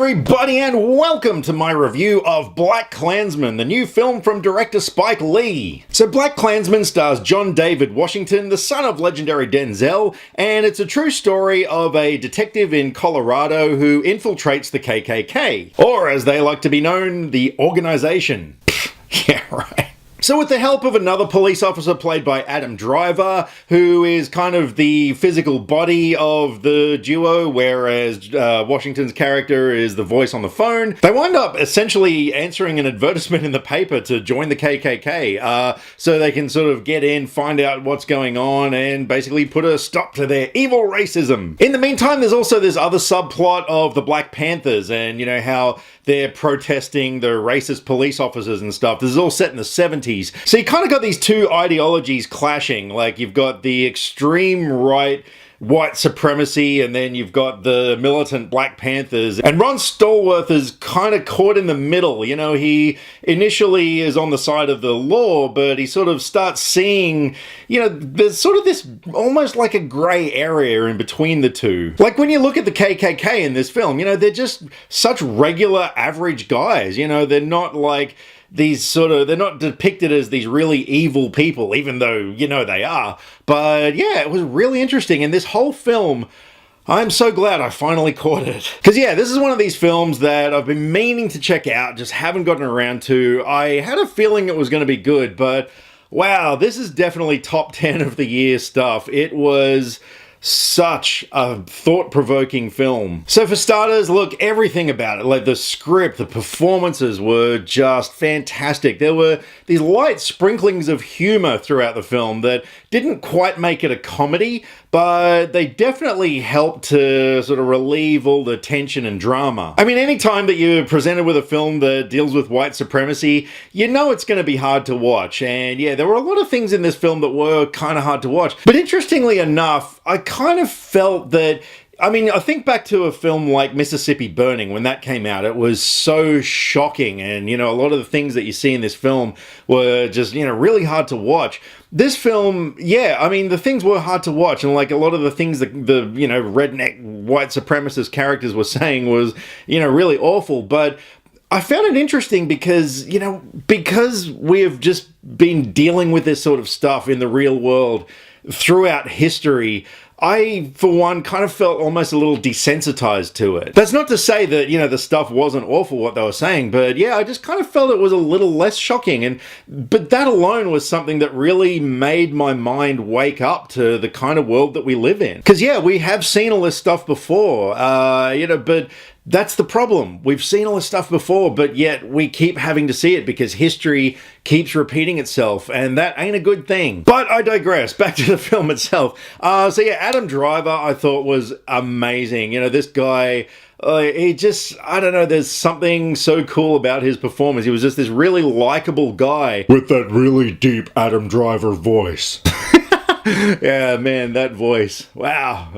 everybody, and welcome to my review of BlacKkKlansman, the new film from director Spike Lee. So BlacKkKlansman stars John David Washington, the son of legendary Denzel, and it's a true story of a detective in Colorado who infiltrates the KKK, or as they like to be known, the organization. Yeah, right. So with the help of another police officer played by Adam Driver, who is kind of the physical body of the duo, whereas Washington's character is the voice on the phone, they wind up essentially answering an advertisement in the paper to join the KKK, so they can sort of get in, find out what's going on, and basically put a stop to their evil racism. In the meantime, there's also this other subplot of the Black Panthers, and you know how they're protesting the racist police officers and stuff. This is all set in the 70s. So you kind of got these two ideologies clashing. Like you've got the extreme right white supremacy, and then you've got the militant Black Panthers. And Ron Stallworth is kind of caught in the middle. You know, he initially is on the side of the law, but he sort of starts seeing, you know, there's sort of this almost like a grey area in between the two. Like when you look at the KKK in this film, you know, they're just such regular average guys. You know, they're not like these sort of, they're not depicted as these really evil people, even though, you know, they are. But yeah, it was really interesting. And this whole film, I'm so glad I finally caught it. Because yeah, this is one of these films that I've been meaning to check out, just haven't gotten around to. I had a feeling it was going to be good, but wow, this is definitely top 10 of the year stuff. It was such a thought-provoking film. So for starters, look, everything about it, like the script, the performances were just fantastic. There were these light sprinklings of humor throughout the film that didn't quite make it a comedy, but they definitely helped to sort of relieve all the tension and drama. I mean, anytime that you're presented with a film that deals with white supremacy, you know it's going to be hard to watch. And yeah, there were a lot of things in this film that were kind of hard to watch. But interestingly enough, I kind of felt that, I mean, I think back to a film like Mississippi Burning. When that came out, it was so shocking, and you know, a lot of the things that you see in this film were just, you know, really hard to watch. This film, yeah, I mean, the things were hard to watch, and like a lot of the things that the, you know, redneck white supremacist characters were saying was, you know, really awful. But I found it interesting because, you know, because we have just been dealing with this sort of stuff in the real world throughout history, I, for one, kind of felt almost a little desensitized to it. That's not to say that, you know, the stuff wasn't awful, what they were saying, but yeah, I just kind of felt it was a little less shocking. But that alone was something that really made my mind wake up to the kind of world that we live in. Because yeah, we have seen all this stuff before, you know, but that's the problem. We've seen all this stuff before, but yet we keep having to see it because history keeps repeating itself, and that ain't a good thing. But I digress. Back to the film itself. So yeah, Adam Driver I thought was amazing. You know, this guy, he just, I don't know, there's something so cool about his performance. He was just this really likable guy with that really deep Adam Driver voice. Yeah, man, that voice. Wow,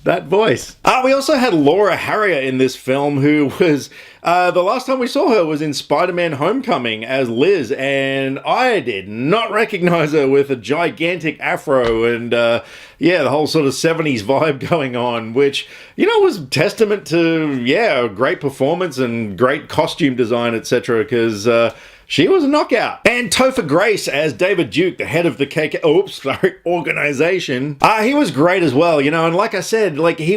that voice. We also had Laura Harrier in this film, who was, the last time we saw her was in Spider-Man Homecoming as Liz, and I did not recognize her with a gigantic afro and, yeah, the whole sort of 70s vibe going on, which, you know, was testament to, yeah, great performance and great costume design, etc., because, she was a knockout. And Topher Grace as David Duke, the head of the organization. He was great as well, you know, and like I said, like he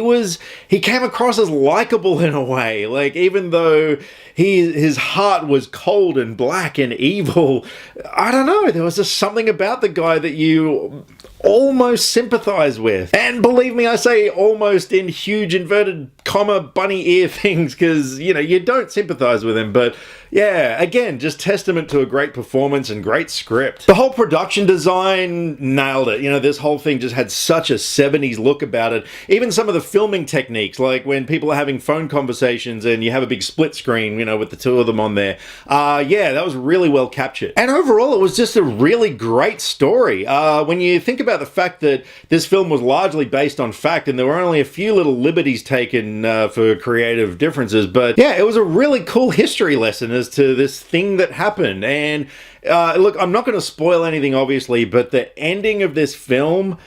came across as likable in a way. Like even though his heart was cold and black and evil, I don't know, there was just something about the guy that you almost sympathize with. And believe me, I say almost in huge inverted comma bunny ear things, because, you know, you don't sympathize with him, but yeah, again, just testament to a great performance and great script. The whole production design nailed it. You know, this whole thing just had such a 70s look about it. Even some of the filming techniques, like when people are having phone conversations and you have a big split screen, you know, with the two of them on there. Yeah, that was really well captured. And overall, it was just a really great story. When you think about the fact that this film was largely based on fact and there were only a few little liberties taken for creative differences, but yeah, it was a really cool history lesson as to this thing that happened. And look, I'm not going to spoil anything, obviously, but the ending of this film,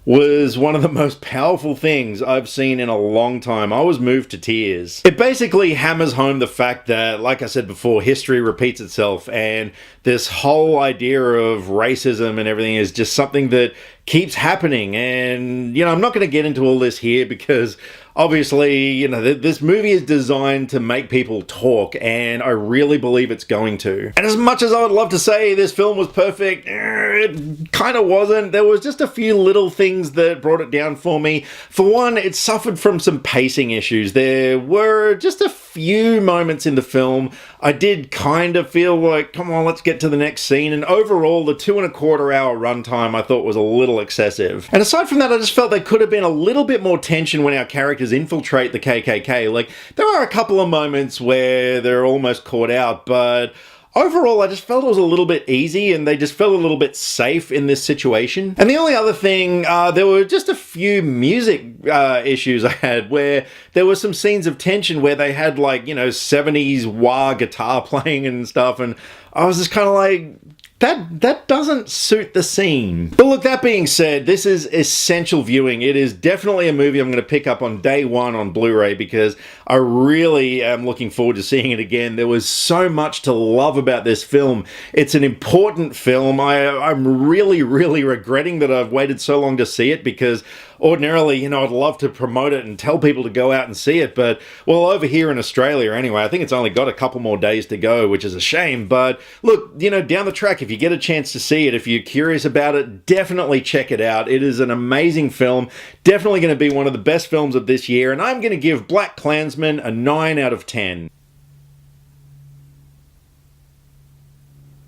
was one of the most powerful things I've seen in a long time. I was moved to tears. It basically hammers home the fact that, like I said before, history repeats itself, and this whole idea of racism and everything is just something that keeps happening. And, I'm not going to get into all this here because obviously, this movie is designed to make people talk, and I really believe it's going to. And as much as I would love to say this film was perfect, it kind of wasn't. There was just a few little things that brought it down for me. For one, it suffered from some pacing issues. There were just a few moments in the film I did kind of feel like, come on, let's get to the next scene. And overall, the 2.25 hour runtime I thought was a little excessive. And aside from that, I just felt there could have been a little bit more tension when our characters infiltrate the KKK. Like, there are a couple of moments where they're almost caught out, but overall, I just felt it was a little bit easy and they just felt a little bit safe in this situation. And the only other thing, there were just a few music issues I had where there were some scenes of tension where they had 70s wah guitar playing and stuff, and I was just kind of like, that doesn't suit the scene. But look, that being said, this is essential viewing. It is definitely a movie I'm going to pick up on day one on Blu-ray because I really am looking forward to seeing it again. There was so much to love about this film. It's an important film. I'm really, really regretting that I've waited so long to see it because ordinarily, I'd love to promote it and tell people to go out and see it, but, well, over here in Australia anyway, I think it's only got a couple more days to go, which is a shame. But look, down the track, if you get a chance to see it, if you're curious about it, definitely check it out. It is an amazing film, definitely going to be one of the best films of this year, and I'm going to give BlacKkKlansman a 9 out of 10.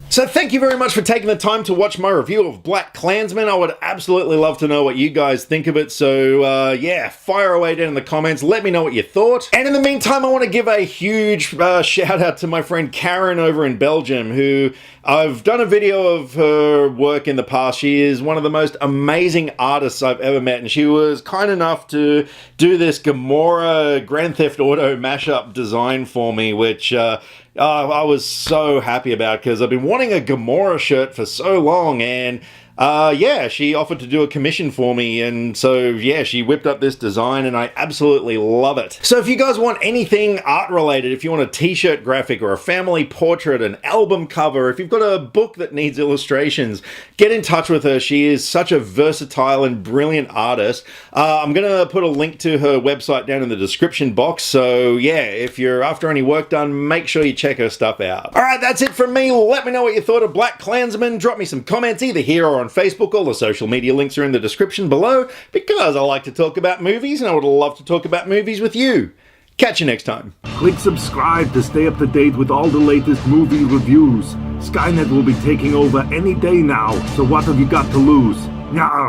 So thank you very much for taking the time to watch my review of BlacKkKlansman. I would absolutely love to know what you guys think of it. So yeah, fire away down in the comments. Let me know what you thought. And in the meantime, I want to give a huge shout out to my friend Karen over in Belgium, who I've done a video of her work in the past. She is one of the most amazing artists I've ever met, and she was kind enough to do this Gamora Grand Theft Auto mashup design for me, which I was so happy about because I've been wanting a Gamora shirt for so long, and yeah, she offered to do a commission for me, and so yeah, she whipped up this design and I absolutely love it. So if you guys want anything art related, if you want a t-shirt graphic or a family portrait, an album cover, if you've got a book that needs illustrations, get in touch with her. She is such a versatile and brilliant artist. I'm gonna put a link to her website down in the description box, so yeah, if you're after any work done, make sure you check her stuff out. Alright, that's it from me. Let me know what you thought of BlacKkKlansman. Drop me some comments either here or on Facebook. All the social media links are in the description below because I like to talk about movies and I would love to talk about movies with you. Catch you next time. Click subscribe to stay up to date with all the latest movie reviews. Skynet will be taking over any day now, so what have you got to lose? Nyah.